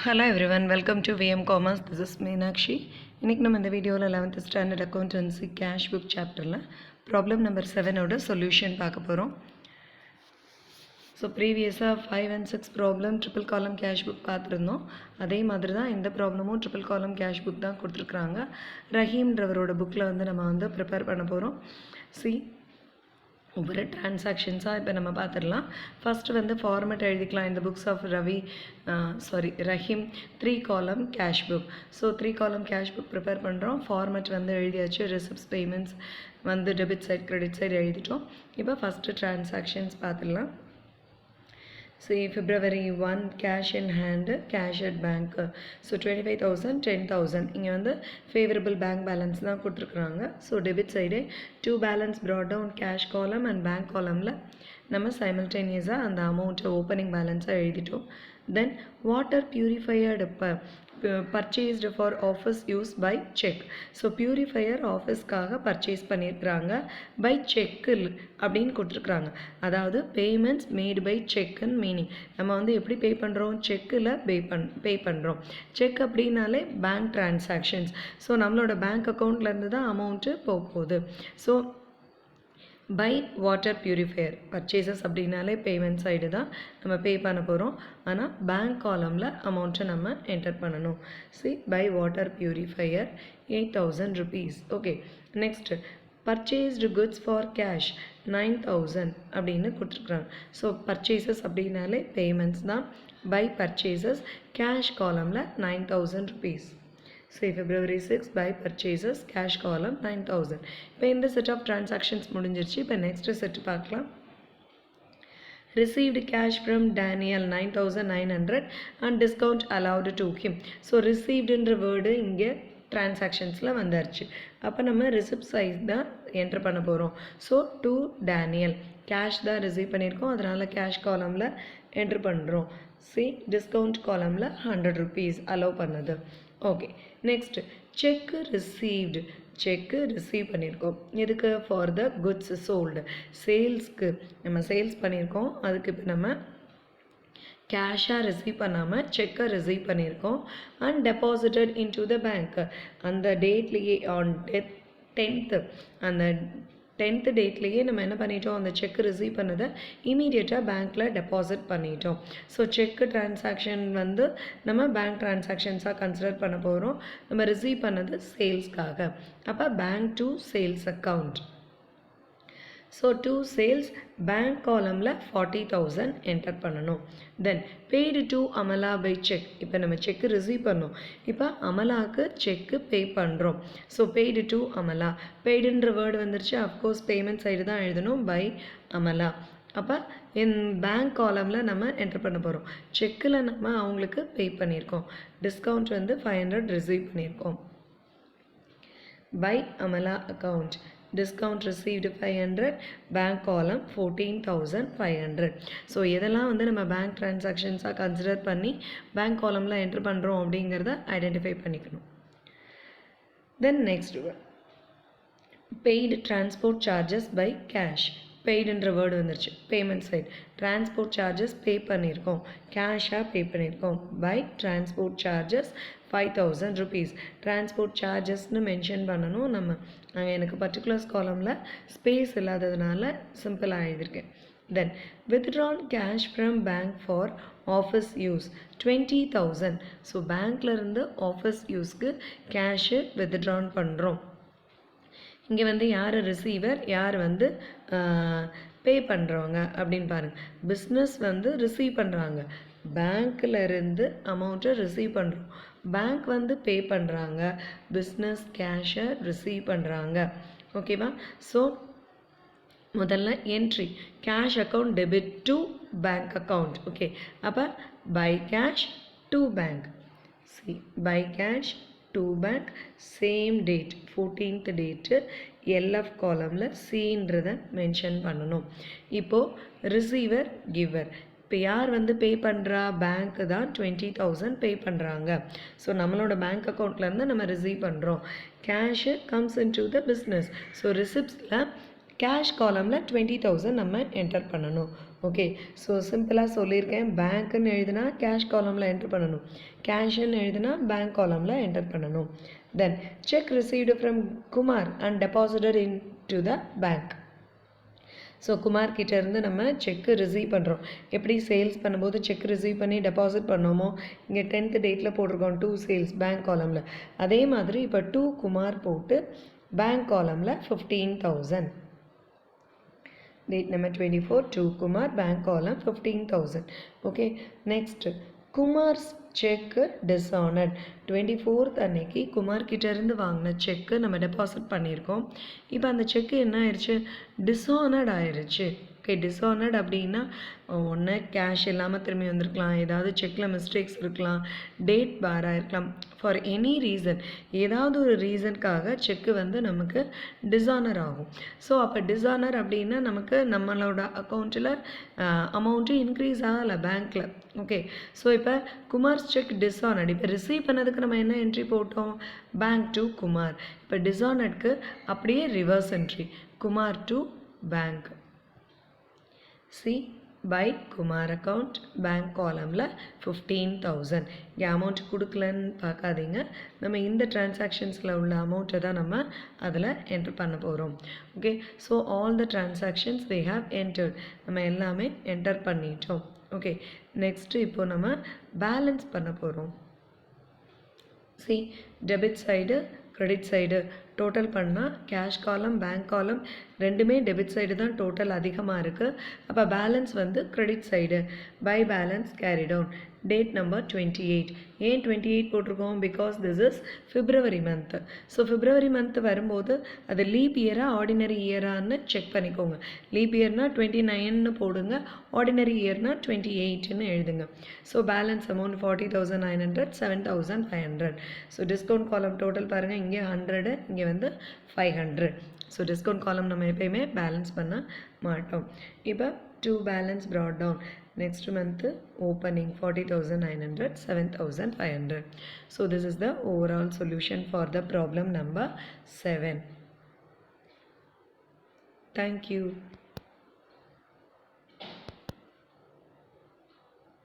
Hello everyone, welcome to VM Commerce. This is Meenakshi. இன்னைக்கு நம்ம இந்த வீடியோவில் 11th standard accountancy cash book சாப்டரில் ப்ராப்ளம் நம்பர் 7ஓட சொல்யூஷன் பார்க்க போகிறோம். ஸோ ப்ரீவியஸாக 5 and 6 ப்ராப்ளம் ட்ரிபிள் காலம் கேஷ் புக் பார்த்துருந்தோம். அதே மாதிரி தான் இந்த ப்ராப்ளமும் ட்ரிபிள் காலம் கேஷ் புக் தான் கொடுத்துருக்குறாங்க. ரஹீம்ன்றவரோட புக்கில் நம்ம ப்ரிப்பேர் பண்ண போகிறோம். ஒவ்வொரு டிரான்சாக்ஷன்ஸாக இப்போ நம்ம பார்த்துடலாம். ஃபஸ்ட்டு ஃபார்மேட் எழுதிக்கலாம். இந்த books of Rahim 3 column cash book. So 3 column cash book prepare பண்ணுறோம். ஃபார்மேட் எழுதியாச்சு. Receipts payments debit side credit side எழுதிட்டோம். இப்போ ஃபஸ்ட்டு டிரான்சாக்ஷன்ஸ் பார்த்துடலாம். See, February 1 cash in hand, cash at bank. So 25,000, 10,000. இங்கே favorable bank balance தான் கொடுத்துருக்குறாங்க. So debit side 2 balance brought down cash column and bank columnல நம்ம simultaneously அந்த amount opening balance எழுதிட்டோம். Then water purifier purchased for office use by check. So purifier office-காக purchase பண்ணியிருக்கிறாங்க by check அப்படின்னு கொடுத்துருக்குறாங்க. அதாவது payments made by check and meaning நம்ம எப்படி பே பண்ணுறோம், செக்கில் பே பண்ணுறோம். செக் அப்படின்னாலே பேங்க் டிரான்சாக்ஷன்ஸ். ஸோ நம்மளோட பேங்க் அக்கௌண்ட்லேருந்து தான் அமௌண்ட்டு போகுது. So by water purifier purchases அப்படின்னாலே பேமெண்ட் சைடு தான் நம்ம பே பண்ண போகிறோம். ஆனால் பேங்க் காலமில் அமௌண்ட்டை நம்ம என்டர் பண்ணணும். By water purifier 8,000 rupees. Okay, next purchased goods for cash 9,000 அப்படின்னு கொடுத்துருக்குறாங்க. ஸோ பர்ச்சேசஸ் அப்படின்னாலே பேமெண்ட்ஸ் தான். பை பர்ச்சேசஸ் கேஷ் காலமில் 9,000 rupees. February 6 by purchases cash column 9,000. இப்போ இந்த set of transactions முடிஞ்சிருச்சு. இப்போ next set பார்க்கலாம். Received cash from Daniel 9,900 and discount allowed to him. So received என்ற வேர்டு இங்கே டிரான்சாக்ஷன்ஸில் வந்துருச்சு. அப்போ நம்ம ரிசிப்ட் சைஸ் தான் என்டர் பண்ண போகிறோம். ஸோ டு டேனியல் கேஷ் தான் ரிசீவ் பண்ணியிருக்கோம். அதனால் கேஷ் காலமில் என்ட்ரு பண்ணுறோம். டிஸ்கவுண்ட் காலமில் 100 rupees அலோவ் பண்ணுது. Okay, next cheque received. Cheque receive பண்ணியிருக்கோம். எதுக்கு? For the goods sold. சேல்ஸ்க்கு நம்ம சேல்ஸ் பண்ணியிருக்கோம். அதுக்கு இப்போ நம்ம கேஷாக ரிசீவ் பண்ணாமல் செக்கை ரிசீவ் பண்ணியிருக்கோம். And deposited into the bank. அந்த டேட்லேயே ஆன் 10th அந்த 10th டேட்லேயே நம்ம என்ன பண்ணிட்டோம், அந்த செக் ரிசீவ் பண்ணதை இமீடியட்டாக பேங்க்கில் டெபாசிட் பண்ணிட்டோம். ஸோ செக்கு டிரான்சாக்ஷன் நம்ம பேங்க் டிரான்சாக்ஷன்ஸாக கன்சிடர் பண்ண போகிறோம். நம்ம ரிசீவ் பண்ணது சேல்ஸ்க்காக. அப்போ bank to sales account. So to sales bank காலமில் 40,000 என்டர் பண்ணணும். Then paid to Amala by cheque. இப்போ நம்ம செக்கு ரிசீவ் பண்ணோம். இப்போ அமலாவுக்கு செக்கு பே பண்ணுறோம். So paid to Amala. பெய்டுன்ற வேர்டு வந்துருச்சு. அஃப்கோர்ஸ் பேமெண்ட் சைடு தான் எழுதணும். பை அமலா. அப்போ பேங்க் காலமில் நம்ம என்டர் பண்ண போகிறோம். செக்கில் நம்ம அவங்களுக்கு பே பண்ணியிருக்கோம். டிஸ்கவுண்ட் 500 ரிசீவ் பண்ணியிருக்கோம். By Amala account. Discount received 500. Bank column 14,500. So இதெல்லாம் நம்ம பேங்க் டிரான்சாக்ஷன்ஸாக கன்சிடர் பண்ணி பேங்க் காலமில் என்ட்ரு பண்ணுறோம் அப்படிங்கிறத ஐடென்டிஃபை பண்ணிக்கணும். Then next paid transport charges by cash. பெய்டுன்ற வேர்டு வந்துருச்சு. Payment side transport charges pay பண்ணியிருக்கோம். கேஷாக பே பண்ணியிருக்கோம். By transport charges 5,000 rupees. Transport சார்ஜஸ்ன்னு மென்ஷன் பண்ணணும். நாங்கள் எனக்கு பர்டிகுலர்ஸ் காலமில் ஸ்பேஸ் இல்லாததுனால சிம்பிளாக எழுதியிருக்கேன். Then withdrawn cash from bank for office use 20,000. So பேங்க்லேருந்து ஆஃபீஸ் யூஸ்க்கு கேஷு வித்ட்ரான் பண்ணுறோம். இங்கே யார் ரிசீவர், யார் பே பண்ணுறவங்க அப்படின்னு பாருங்கள். பிஸ்னஸ் ரிசீவ் பண்ணுறாங்க. பேங்க்கில் இருந்து அமௌண்ட்டை ரிசீவ் பண்ணுறோம். பேங்க் பே பண்ணுறாங்க. பிஸ்னஸ் கேஷை ரிசீவ் பண்ணுறாங்க. ஓகேவா? ஸோ முதல்ல entry cash account debit to bank account. Okay, அப்போ by cash to bank. By cash to bank same date 14th date LF காலமில் சின்றதை மென்ஷன் பண்ணணும். இப்போது ரிசீவர் கிவர். இப்போ யார் பே பண்ணுறா? பேங்க்கு தான் 20,000 பே பண்ணுறாங்க. ஸோ நம்மளோட பேங்க் அக்கௌண்ட்லேருந்து நம்ம ரிசீவ் பண்ணுறோம். Cash comes into the business. So ரிசிப்ட்ஸில் கேஷ் காலமில் 20,000 நம்ம என்டர் பண்ணணும். ஓகே, ஸோ சிம்பிளாக சொல்லியிருக்கேன். பேங்க்குன்னு எழுதுனா கேஷ் காலமில் என்ட்ரு பண்ணணும், கேஷ்ன்னு எழுதுனா பேங்க் காலமில் என்டர் பண்ணணும். Then cheque received from Kumar and deposited into the bank. So Kumar கிட்டேருந்து நம்ம செக்கு ரிசீவ் பண்ணுறோம். எப்படி சேல்ஸ் பண்ணும்போது செக் ரிசீவ் பண்ணி டெபாசிட் பண்ணோமோ, இங்கே 10th டேட்டில் போட்டிருக்கோம் 2 சேல்ஸ் பேங்க் காலமில். அதே மாதிரி இப்போ 2 குமார் போட்டு பேங்க் காலமில் 15,000. Date number 24, 2 Kumar, bank column 15,000. Okay, next Kumar's check dishonored. 24th அன்னைக்கு குமார் கிட்ட இருந்து வாங்கின செக்கு நம்ம டெபாசிட் பண்ணியிருக்கோம். இப்போ அந்த செக்கு என்ன ஆயிடுச்சு, டிஸானர்ட் ஆயிடுச்சு. ஓகே, டிஸானர்ட் அப்படின்னா ஒன்று கேஷ் இல்லாமல் திரும்பி வந்திருக்கலாம், ஏதாவது செக்கில் மிஸ்டேக்ஸ் இருக்கலாம், டேட் பேராக இருக்கலாம், ஃபார் எனி ரீசன், ஏதாவது ஒரு ரீசனுக்காக செக்கு வந்து நமக்கு டிஸானர் ஆகும். ஸோ அப்போ டிஸானர் அப்படின்னா நமக்கு நம்மளோட அக்கௌண்ட்டில் அமௌண்ட்டு இன்க்ரீஸ் ஆகலை பேங்க்கில். ஓகே, ஸோ இப்போ குமார்ஸ் செக் டிஸானர்ட். இப்போ ரிசீவ் பண்ணதுக்கு நம்ம என்ன என்ட்ரி போட்டோம், பேங்க் டு குமார். இப்போ டிஸானர்ட்க்கு அப்படியே reverse entry, Kumar to bank. சி பை குமார் அக்கௌண்ட் பேங்க் காலமில் 15,000. இங்கே அமௌண்ட் கொடுக்கலன்னு பார்க்காதீங்க, நம்ம இந்த டிரான்சாக்ஷன்ஸில் உள்ள அமௌண்ட்டை தான் நம்ம அதில் என்ட்ரு பண்ண போகிறோம். Okay, so all the transactions they have entered, நம்ம எல்லாமே என்டர் பண்ணிட்டோம். ஓகே, நெக்ஸ்ட்டு இப்போது நம்ம பேலன்ஸ் பண்ண போகிறோம். C debit side credit side total பண்ணால் கேஷ் காலம் பேங்க் காலம் ரெண்டுமே டெபிட் சைடு தான் டோட்டல் அதிகமாக இருக்குது. அப்போ பேலன்ஸ் வந்து credit side. By balance carry down. Date number 28. ஏன் 28 போட்டிருக்கோம், because this is February month. So February month வரும்போது அது லீப் இயராக ஆர்டினரி இயரான்னு செக் பண்ணிக்கோங்க. லீப் இயர்னால் 29ன்னு போடுங்க, ஆர்டினரி இயர்னால் 28ன்னு எழுதுங்க. So balance amount 40,900, 7,500. So discount காலம் டோட்டல் பாருங்கள், இங்கே 100, இங்கே வந்து 500. ஸோ டிஸ்கவுண்ட் காலம் நம்ம எப்பயுமே பேலன்ஸ் பண்ண மாட்டோம். இப்போ 2 balance brought down. Next month opening 40,900, 7,500. So this is the overall solution for the problem number 7. Thank you.